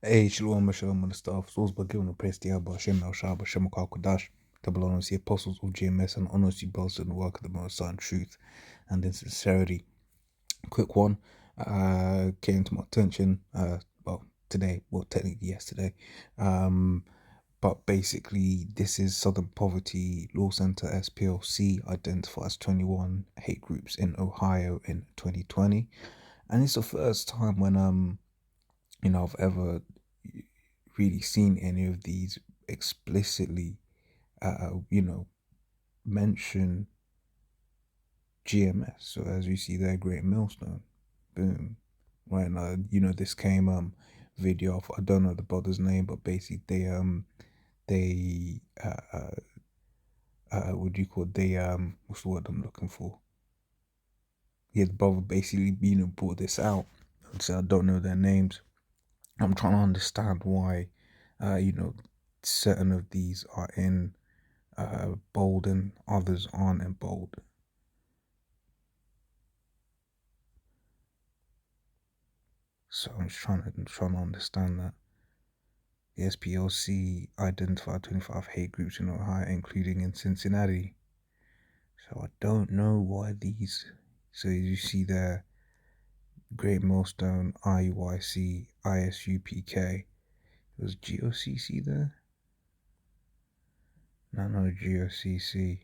Hey, Shalom, Shalom, and stuff. So, by giving a praise to Yahweh, Hashem, El Shah, Hashem, Kodash, to belong to the apostles of GMS and honors you both in the work of the Most High in truth and in sincerity. Quick one, came to my attention, well, today, well, technically yesterday, but basically, this is Southern Poverty Law Center SPLC identifies 21 hate groups in Ohio in 2020, and it's the first time when I've ever really seen any of these explicitly, mention GMS. So as you see there, GreatMillStone, boom, right now, this came video of, I don't know the brother's name, but basically they what do you call it? They what's the word I'm looking for? Yeah, the brother basically brought this out. So I don't know their names. I'm trying to understand why, certain of these are in bold and others aren't in bold. So I'm just trying to understand that. The SPLC identified 25 hate groups in Ohio, including in Cincinnati. So I don't know why these. So you see there, GreatMillStone, IUIC, ISUPK. Was GOCC there? No, GOCC.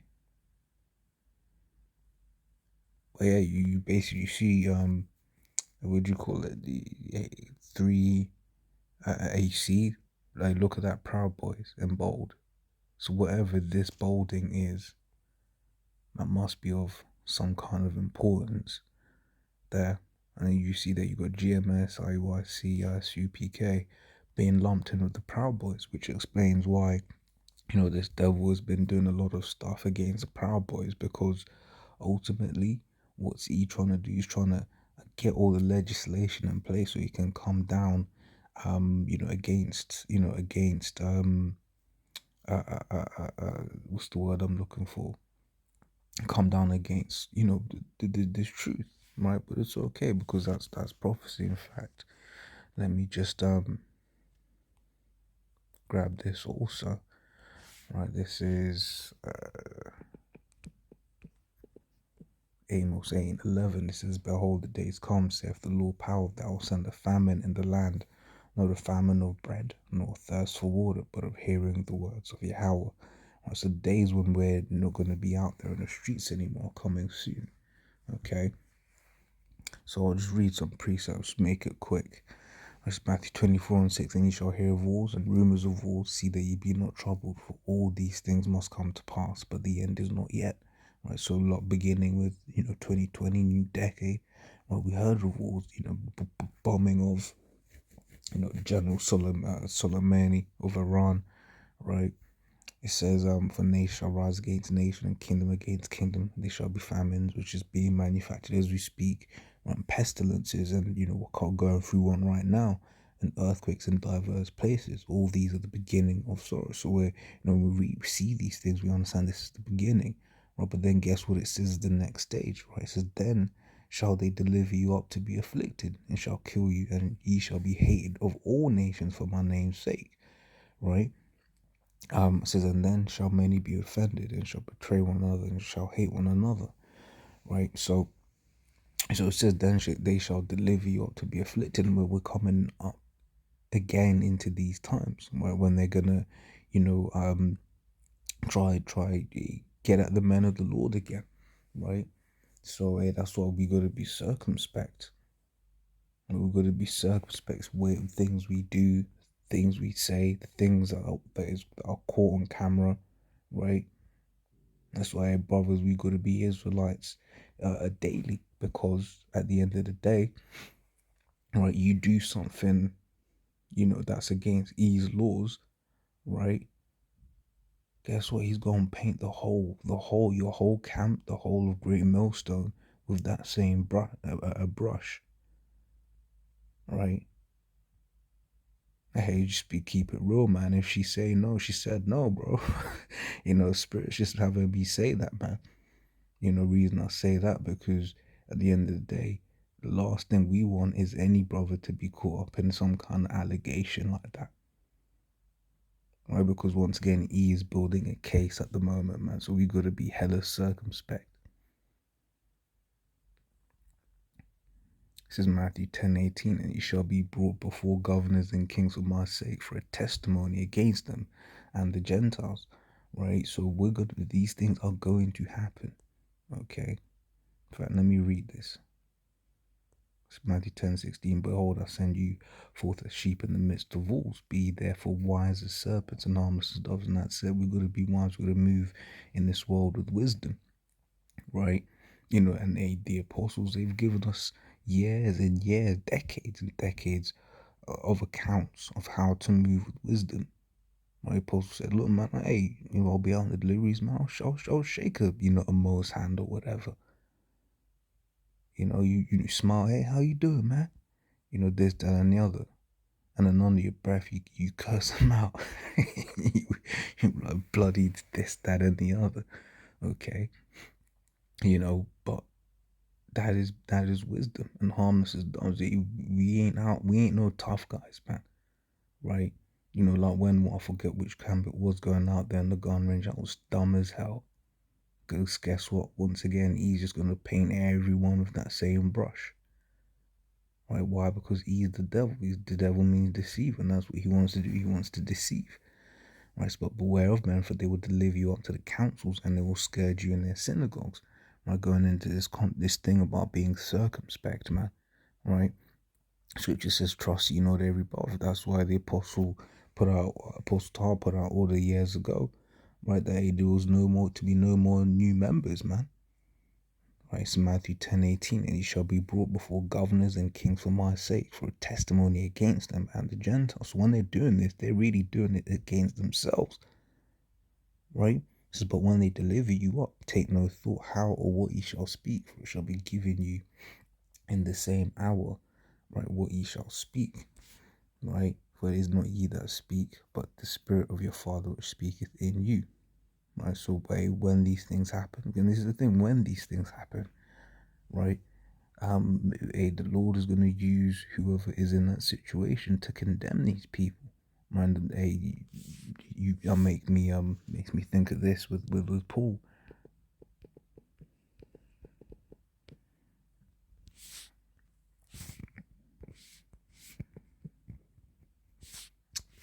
Well, yeah, you basically see what do you call it? The three AC. Like, look at that, Proud Boys in bold. So whatever this bolding is, that must be of some kind of importance there. And then you see that you got GMS, IYC, ISUPK being lumped in with the Proud Boys, which explains why, this devil has been doing a lot of stuff against the Proud Boys, because ultimately, what's he trying to do? He's trying to get all the legislation in place so he can come down, against what's the word I'm looking for? Come down against, this truth, right? But it's okay, because that's prophecy. In fact, let me just grab this also. Right, this is Amos 8:11. It says, "Behold, the days come, saith the Lord power, that I will send a famine in the land, not a famine of bread, nor thirst for water, but of hearing the words of Yahweh." Right, so days when we're not going to be out there in the streets anymore, coming soon. Okay, so I'll just read some precepts, make it quick. It's Matthew 24:6, "And ye shall hear of wars and rumors of wars. See that ye be not troubled, for all these things must come to pass, but the end is not yet." Right, so beginning with 2020, new decade. Right, we heard of wars, bombing of General Soleimani of Iran. Right, it says, "For nation shall rise against nation, and kingdom against kingdom. There shall be famines," which is being manufactured as we speak. Pestilences, and we're going through one right now, and earthquakes in diverse places. All these are the beginning of sorrow. So when we see these things, we understand this is the beginning, right? But then guess what? It says the next stage, right? It says, "Then shall they deliver you up to be afflicted, and shall kill you, and ye shall be hated of all nations for my name's sake," right? It says, "And then shall many be offended, and shall betray one another, and shall hate one another," right? So it says, "Then they shall deliver you up to be afflicted," and we're coming up again into these times when they're gonna, try get at the men of the Lord again, right? So that's why we gotta be circumspect. We've got to be circumspect with things we do, things we say, the things that are caught on camera, right? That's why, brothers, we got to be Israelites daily, because at the end of the day, right, you do something, that's against E's laws, right? Guess what? He's gonna paint your whole camp, the whole of GreatMillStone with that same brush, right? Hey, just keep it real, man. If she say no, she said no, bro. Spirit's just having me say that, man. Reason I say that, because at the end of the day, The last thing we want is any brother to be caught up in some kind of allegation like that. Right? Because once again, E is building a case at the moment, man. So we gotta be hella circumspect. This is Matthew 10:18, and he shall be brought before governors and kings for my sake for a testimony against them and the Gentiles. Right? So we're good. These things are going to happen. Okay. In fact, let me read this. It's Matthew 10:16. Behold, I send you forth as sheep in the midst of wolves. Be therefore wise as serpents and harmless as doves. And that said, we've got to be wise. We've got to move in this world with wisdom. Right? And the apostles, they've given us years and years, decades and decades of accounts of how to move with wisdom. My apostle said, look, man, hey, I'll be out in the deliveries, man. I'll shake a Mo's hand or whatever. You smile, hey, how you doing, man? This, that, and the other. And then under your breath, you curse them out. you like bloody this, that, and the other. Okay. But that is wisdom, and harmless is dumb. We ain't no tough guys, man. Right? Like when I forget which camp it was going out there in the gun range, I was dumb as hell. Because guess what? Once again, he's just gonna paint everyone with that same brush. Right? Why? Because he's the devil. The devil means deceive, and that's what he wants to do. He wants to deceive. Right? But beware of men, for they will deliver you up to the councils, and they will scourge you in their synagogues. Right? Going into this thing about being circumspect, man. Right? Scripture says, trust you not every brother. That's why the Apostle Paul put out all the years ago, right? That there was no more new members, man. Right, it's Matthew 10:18, and he shall be brought before governors and kings for my sake, for a testimony against them and the Gentiles. So when they're doing this, they're really doing it against themselves. Right? It says, but when they deliver you up, take no thought how or what ye shall speak, for it shall be given you in the same hour, right? What ye shall speak, right? For it is not ye that speak, but the Spirit of your Father which speaketh in you. Right? So when these things happen, and this is the thing, when these things happen, right? The Lord is going to use whoever is in that situation to condemn these people. Right? You makes me think of this with Paul.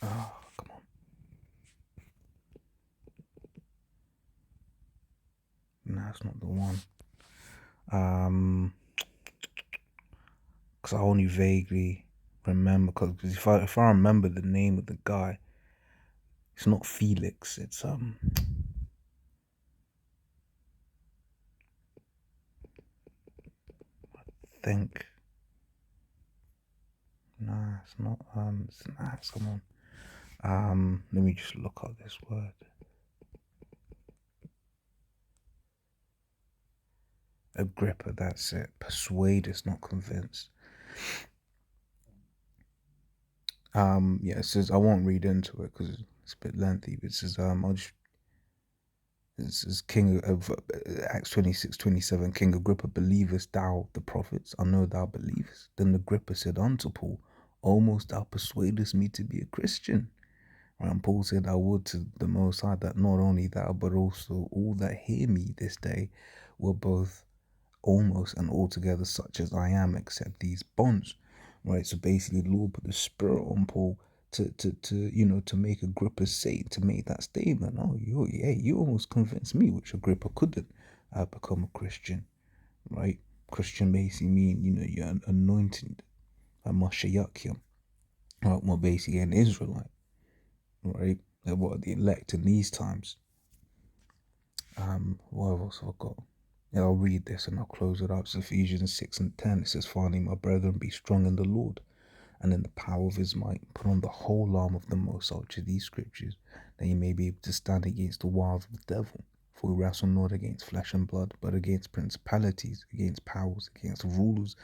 Oh, come on. No, that's not the one. Because I only vaguely remember, because if I remember the name of the guy, it's not Felix, it's I think, nah, it's not, come on, let me just look up this word. Agrippa, that's it. Persuade is not convinced. Yeah, it says, I won't read into it because it's a bit lengthy, but it says, this is King of Acts 26:27. King Agrippa, believest thou the prophets? I know thou believest. Then Agrippa said unto Paul, almost thou persuadest me to be a Christian. And Paul said, I would to the Most High that not only thou, but also all that hear me this day were both almost and altogether such as I am, except these bonds. Right? So basically, the Lord put the Spirit on Paul to make Agrippa say, to make that statement. Oh, you almost convinced me, which Agrippa couldn't become a Christian. Right? Christian basically mean, you're anointed, a Mashiach, right? Well, basically an Israelite, right? What the elect in these times. What else have I got? Yeah, I'll read this and I'll close it up. It's Ephesians 6:10. It says, finally, my brethren, be strong in the Lord and in the power of his might. Put on the whole arm of the Most High, to these scriptures, that you may be able to stand against the wiles of the devil. For we wrestle not against flesh and blood, but against principalities, against powers, against rulers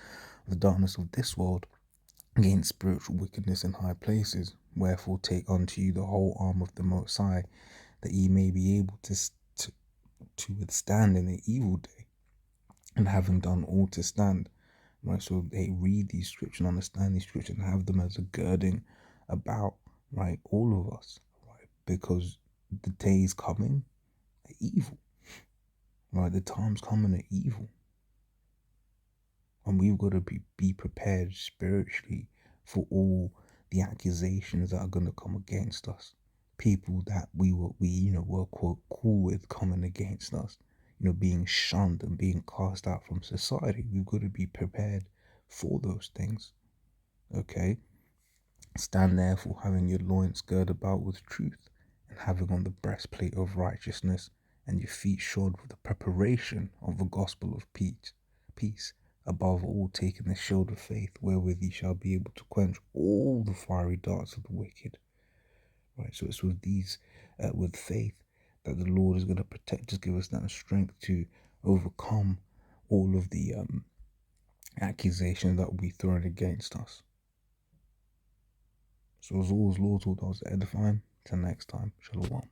of the darkness of this world, against spiritual wickedness in high places. Wherefore take unto you the whole arm of the Most High, that ye may be able to withstand in the evil day, and having done all to stand. right? So they read these scriptures and understand these scriptures and have them as a girding about, right, all of us, right? Because the days coming are evil, right? The times coming are evil. And we've got to be prepared spiritually for all the accusations that are going to come against us. People that were quote cool with coming against us, being shunned and being cast out from society. We've got to be prepared for those things. Okay? Stand therefore having your loins girded about with truth, and having on the breastplate of righteousness, and your feet shod with the preparation of the gospel of peace. Above all, taking the shield of faith, wherewith ye shall be able to quench all the fiery darts of the wicked. Right, so it's with with faith, that the Lord is going to protect us, give us that strength to overcome all of the accusations that will be thrown against us. So as always, Lord, all those edifying. Till next time, Shalom.